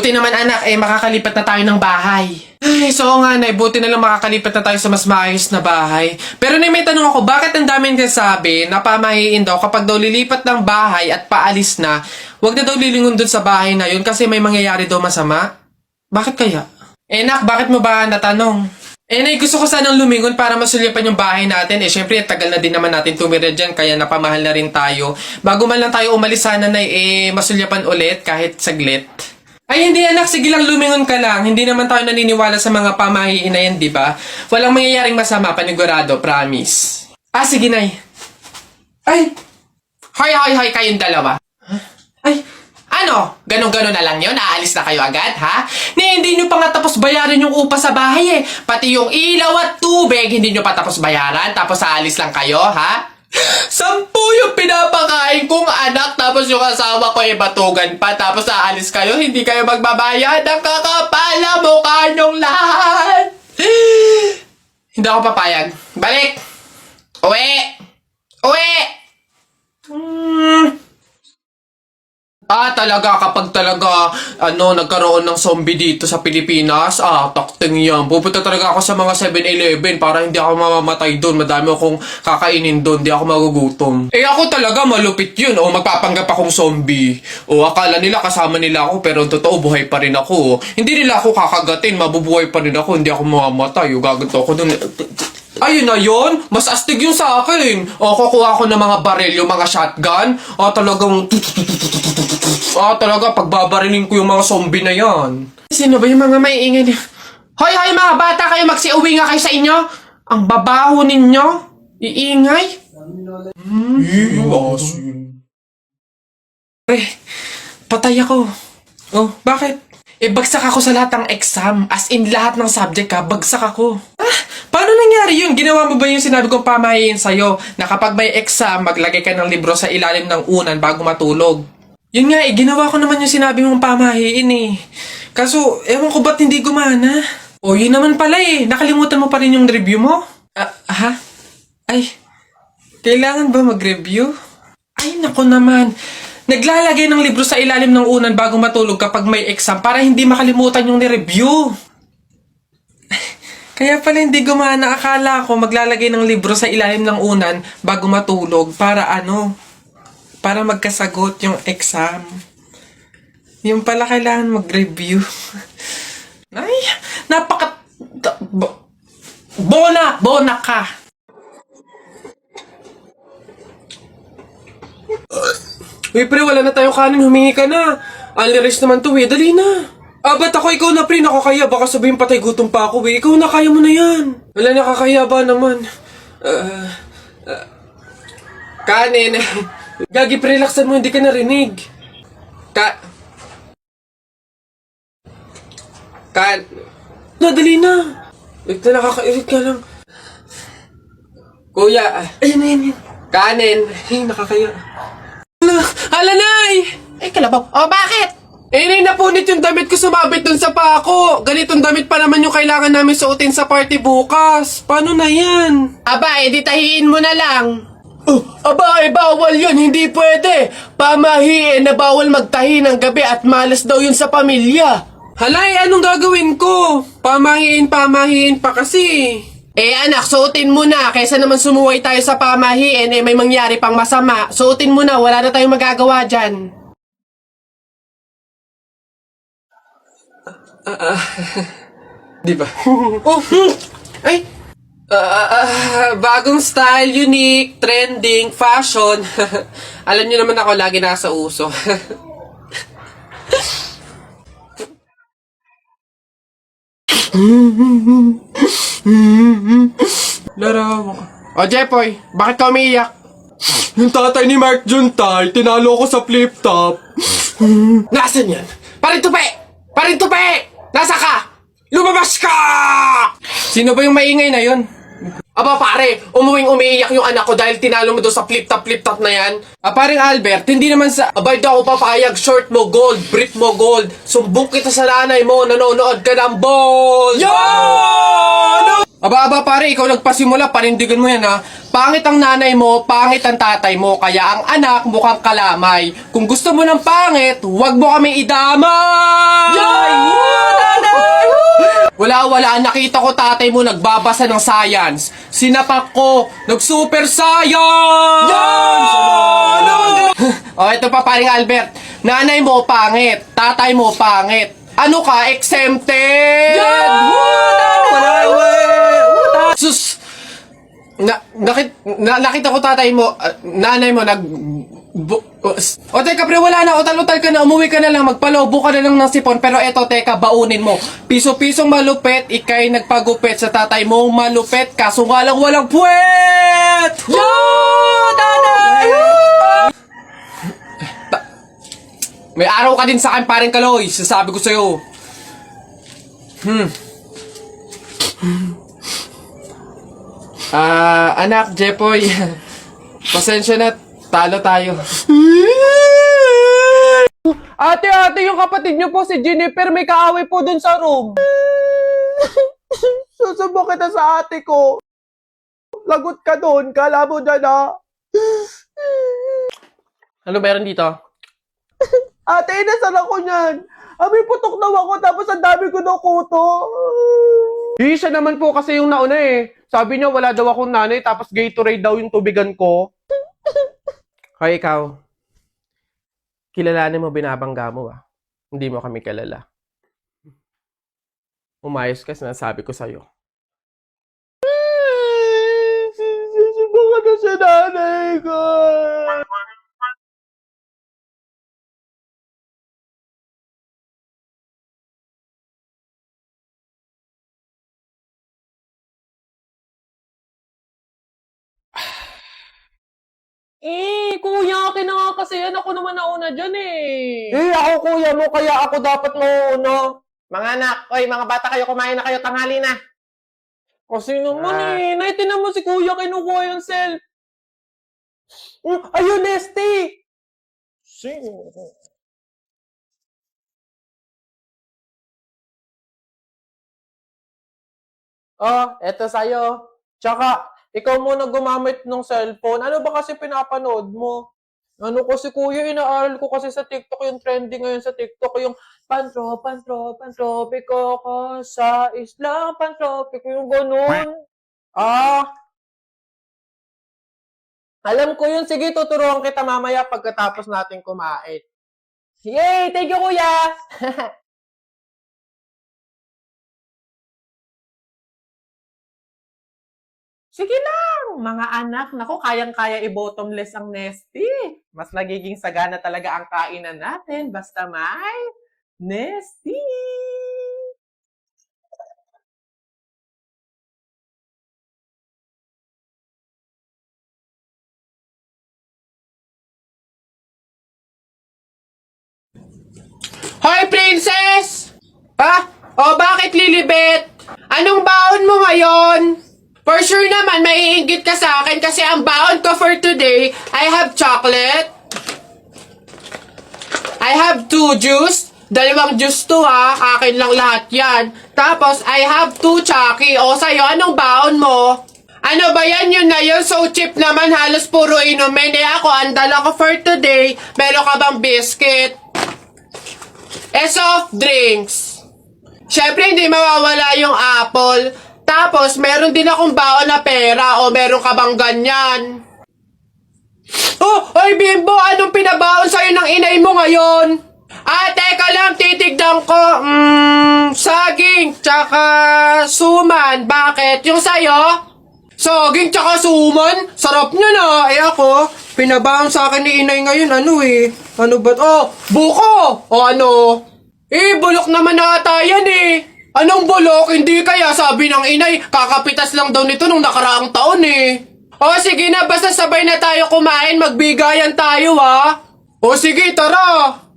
Buti naman anak, makakalipat na tayo ng bahay. Ay, so nga Nay, buti na lang makakalipat na tayo sa mas maayos na bahay. Pero Nay, may tanong ako, bakit ang daming kasabi na pamahiin daw kapag daw lilipat ng bahay at paalis na, wag na daw lilingon dun sa bahay na yun kasi may mangyayari daw masama? Bakit kaya? Nak, bakit mo ba natanong? Nay, gusto ko sanang lumingon para masulyapan yung bahay natin. Syempre, tagal na din naman natin tumira dyan, kaya napamahal na rin tayo. Bago man lang tayo umalis sana, Nay, masulyapan ulit kahit saglit. Ay, hindi anak. Sige lang, lumingon ka lang. Hindi naman tayo naniniwala sa mga pamahiin na yan, di ba? Walang mangyayaring masama, panigurado, promise. Sige, Nay. Ay! Hoy, kayong dalawa. Ay, ano? Ganon-ganon na lang yun? Aalis na kayo agad, ha? Hindi nyo pa nga tapos bayaran yung upa sa bahay, Pati yung ilaw at tubig, hindi nyo pa tapos bayaran, tapos aalis lang kayo, ha? 10 yung pinapakain kong anak, tapos yung asawa ko batugan pa, tapos aalis kayo, hindi kayo magbabayad. Ang kakapal na mukha nyong lahat. Hindi ako papayag. Balik! Uwi! Talaga, kapag talaga, nagkaroon ng zombie dito sa Pilipinas, takting yan. Pupunta talaga ako sa mga 7-Eleven para hindi ako mamamatay doon. Madami akong kakainin doon, hindi ako magugutom. Ako talaga, malupit yun. Magpapanggap akong zombie. Akala nila kasama nila ako, pero totoo, buhay pa rin ako. Hindi nila ako kakagatin, mabubuhay pa rin ako, hindi ako mamamatay. Gaganto ako doon. Ayun na yun, mas astig yun sa akin. Kukuha ko ng mga baril, yung mga shotgun. Talaga, pagbabarilin ko yung mga zombie na yan. Sino ba yung mga maiingay niya? Hoy, mga bata kayo, magsiuwi nga kayo sa inyo. Ang babaho ninyo. Iingay. Patay ako. Bakit? Bagsak ako sa lahat ng exam. As in, lahat ng subject bagsak ako. Paano nangyari yun? Ginawa mo ba yung sinabi kong pamahiin sa'yo na kapag may exam, maglagay ka ng libro sa ilalim ng unan bago matulog? Yun nga ginawa ko naman yung sinabi mong pamahiin Kaso, ewan ko ba't hindi gumana? Yun naman pala nakalimutan mo pa rin yung review mo? Ay, kailangan ba mag-review? Ay, nako naman. Naglalagay ng libro sa ilalim ng unan bago matulog kapag may exam para hindi makalimutan yung ni-review. Kaya pala hindi gumana. Akala ko maglalagay ng libro sa ilalim ng unan bago matulog para para magkasagot yung exam. Yung pala kailangan mag-review. Ay, Bona ka. Pre, wala na tayong kanin. Humingi ka na. Unli-rice naman to Dali na. Ba't ako? Ikaw na, pre, nakakaya. Baka sabihin patay gutom pa ako, Ikaw na, kaya mo na yan. Wala, nakakaya ba naman? Kanin. Gagi, pre, relaxan mo, hindi ka narinig. Dali na. Wait na, nakakairit ka lang. Kuya. Ayun. Kanin. Nakakaya. Hala, Nay! Kalabaw. Bakit? Nay, napunit yung damit ko, sumabit dun sa paa ko. Ganitong damit pa naman yung kailangan namin suotin sa party bukas. Paano na yan? Di tahiin mo na lang. Bawal yun. Hindi pwede. Pamahiin na bawal magtahi ng gabi at malas daw yun sa pamilya. Halay, anong gagawin ko? Pamahiin pa kasi. Anak, suotin mo na. Kaysa naman sumuway tayo sa pamahiin, may mangyari pang masama. Suotin mo na. Wala na tayong magagawa dyan. Di ba? Ay! Bagong style, unique, trending, fashion. Alam niyo naman ako, lagi nasa uso. Larawa ka. Jepoy, bakit ka umiiyak? Yung tatay ni Mark Juntay, tinalo ko sa flip-top. Nasaan yan? Parintupi! Nasa ka? Lumabas ka! Sino ba yung maingay na yun? Pare, umiiyak yung anak ko dahil tinalo mo doon sa flip-top na yan. Paring Albert, hindi naman sa abay daw ako papayag, short mo gold, brief mo gold, sumbong kita sa nanay mo, nanonood ka ng ball! Yo! Pare, ikaw nagpasimula, panindigan mo yan Pangit ang nanay mo, pangit ang tatay mo, kaya ang anak mukhang kalamay. Kung gusto mo ng pangit, huwag mo kami idamay! Yo! wala. Nakita ko tatay mo nagbabasa ng science. Sinapak ko, nag-super science! Oh, ito pa paring Albert. Nanay mo pangit, tatay mo pangit. Ano ka, exempted? Sus! Nakita ko tatay mo, nanay mo o teka pre, wala na, utal-utal ka na, umuwi ka na lang, magpalobo ka na lang ng sipon, pero eto teka, baunin mo, piso-pisong malupet, ikay nagpagupit sa tatay mo, malupet, kaso nga lang walang puwet! Tatay! May araw ka din sa akin, paring Kaloy, sasabi ko sa'yo. Anak, Jepoy, pasensya na, talo tayo. Ate, yung kapatid niyo po si Jennifer, may kaaway po dun sa room. Susubo kita sa ate ko. Lagot ka dun, kala mo dyan ha. Ano meron dito? Ate, nasaan ako niyan? May putok daw ako tapos ang dami ko daw kuto. Siya naman po kasi yung nauna eh. Sabi niya wala daw akong nanay tapos Gatorade daw yung tubigan ko. Hoy ikaw, kilalanin mo binabangga mo ah. Hindi mo kami kilala. Umayos ka, sinasabi ko sa'yo. Susubukan na sa nanay ko. Kuya, akin na nga kasi yan. Ako naman nauna dyan eh. Ako kuya mo, kaya ako dapat mauna. Mga anak, oy, mga bata kayo, kumain na kayo, tanghali na. Kasi naman naitin mo si kuya, kinukuha yung self. Ayun, Nesty! Sino? Eto sa'yo. Tsaka, ikaw muna gumamit ng cellphone. Ano ba kasi pinapanood mo? Ano kasi kuya, inaaral ko kasi sa TikTok yung trending ngayon sa TikTok, yung pantropiko ko sa isla, pantropiko, yung ganun. Alam ko yun. Sige, tuturuan kita mamaya pagkatapos natin kumain. Yay! Thank you, kuya! Sige lang, mga anak. Naku, kayang-kaya i-bottomless ang Nesty. Mas nagiging sagana talaga ang kainan natin basta may Nesty. Hoy, princess! Bakit Lilibet? Anong baon mo ngayon? For sure naman, maiinggit ka sa akin kasi ang baon ko for today, I have chocolate. I have 2 juice. 2 juice to ha. Akin lang lahat yan. Tapos, I have 2 Chucky. O, sa'yo, anong baon mo? Ano ba yan? Yun na yun. So cheap naman. Halos puro inumin. Ako, ang dala ko for today. Meron ka bang biscuit? Soft drinks. Syempre, hindi mawawala yung apple. Tapos, meron din akong baon na pera. O, meron ka bang ganyan? Oy, Bimbo! Anong pinabaon sa'yo ng inay mo ngayon? Teka lang, titigdan ko. Saging, tsaka suman. Bakit? Yung sa'yo? Saging, tsaka suman? Sarap nyo na. Ako, pinabaon sa akin ni inay ngayon. Ano ba? Buko! O ano? Bulok naman ata yan Anong bulok? Hindi kaya sabi ng inay, kakapitas lang daw nito nung nakaraang taon sige na, basta sabay na tayo kumain, magbigayan tayo ha. Sige, tara.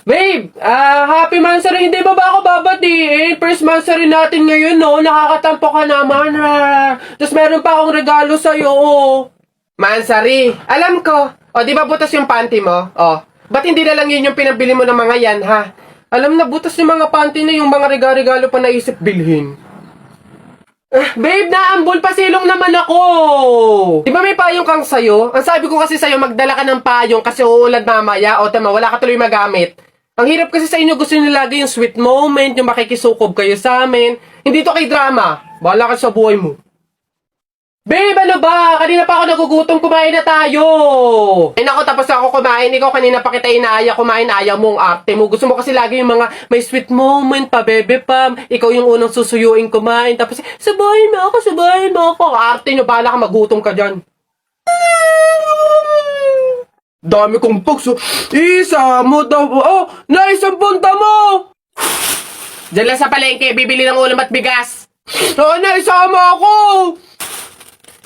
Babe, happy mansari. Hindi ba ako babatiin? First mansari natin ngayon, no? Nakakatampo ka naman, ha? Tapos meron pa akong regalo sa'yo, Mansari, alam ko. Di ba butas yung panty mo? Ba't hindi na lang yun yung pinabili mo ng mga yan, ha? Alam na, butas yung mga panty na yung mga regalo pa naisip bilhin. Babe, naambol pa silong naman ako. Di ba may payong kang sayo? Ang sabi ko kasi sa'yo, magdala ka ng payong kasi uulad mamaya. O tama, wala ka tuloy magamit. Ang hirap kasi sa inyo, gusto nyo lagi yung sweet moment, yung makikisukob kayo sa amin. Hindi to kay drama. Bahala ka sa buhay mo. Babe, ano ba? Kanina pa ako nagugutom, kumain na tayo. Ay nako, tapos na ako kumain. Ikaw kanina pa kita inaaya kumain, ayaw mo ang arte mo. Gusto mo kasi lagi yung mga may sweet moment pa, bebe pam. Ikaw yung unang susuyuin kumain. Tapos, sabahin mo ako, sabahin mo ako. Arte nyo, bahala ka, magutom ka dyan. Dami kong pugs. Isa mo daw. Oh, naisang punta mo. Diyan lang sa palengke, bibili ng ulam at bigas. Oo, naisama ako.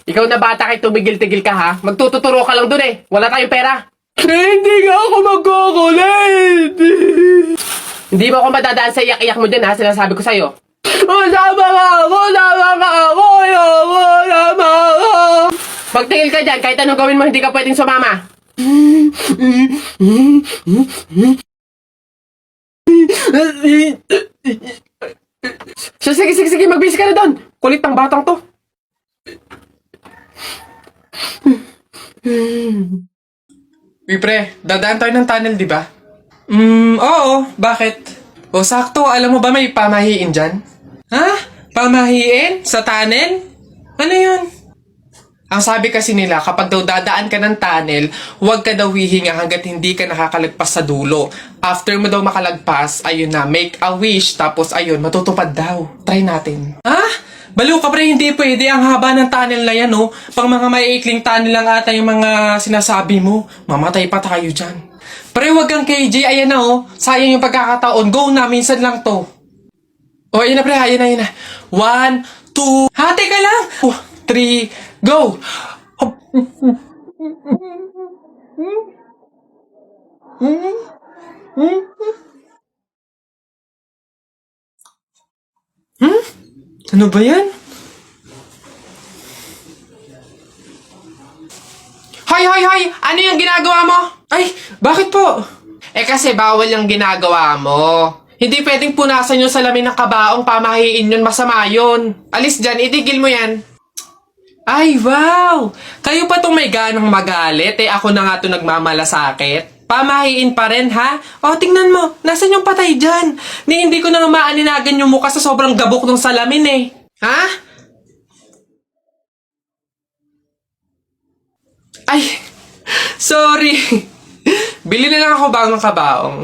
Ikaw na bata kay tumigil-tigil ka ha? Magtututuro ka lang dun eh. Wala tayong pera. Hindi nga ako magkukulit. Hindi mo ako madadaan sa iyak-iyak mo din ha? Sinasabi ko sa'yo. Sama ka ako! Sama ka ako! Sama ka! Pagtingil ka dyan, kahit anong gawin mo, hindi ka pwedeng sumama. Sige, magbisi ka na doon. Kulit ng batang to. Uy pre, dadaan tayo ng tunnel, di ba? Oo. Bakit? O sakto, alam mo ba may pamahiin dyan? Ha? Pamahiin? Sa tunnel? Ano yun? Ang sabi kasi nila, kapag daw dadaan ka ng tunnel, huwag ka daw hihinga hanggat hindi ka nakakalagpas sa dulo. After mo daw makalagpas, ayun na, make a wish, tapos ayun, matutupad daw. Try natin. Ha? Baliw ka pre, hindi pwede. Ang haba ng tunnel na yan, oh. Pang mga maiikling tunnel lang ata yung mga sinasabi mo. Mamatay pa tayo dyan. Pre, wag kang KJ, ayan na, oh. Sayang yung pagkakataon. Go na, minsan lang to. Oh, ayun na pre, ayun na. 1, 2, ha, teka lang. 3, go! Ano ba yan? Hoy! Ano yung ginagawa mo? Ay, bakit po? Kasi bawal yung ginagawa mo. Hindi pwedeng punasan yung salamin ng kabaong, pamahiin yun, masama yun. Alis dyan, itigil mo yan. Ay, wow! Kayo pa tong may ganang magalit, ako na nga to nagmamalasakit. Pamahiin pa rin, ha? O, tingnan mo, nasan yung patay dyan? Hindi ko na nga maaninagan yung mukha sa sobrang gabok ng salamin, Ha? Ay, sorry. Bili na lang ako bagong kabaong.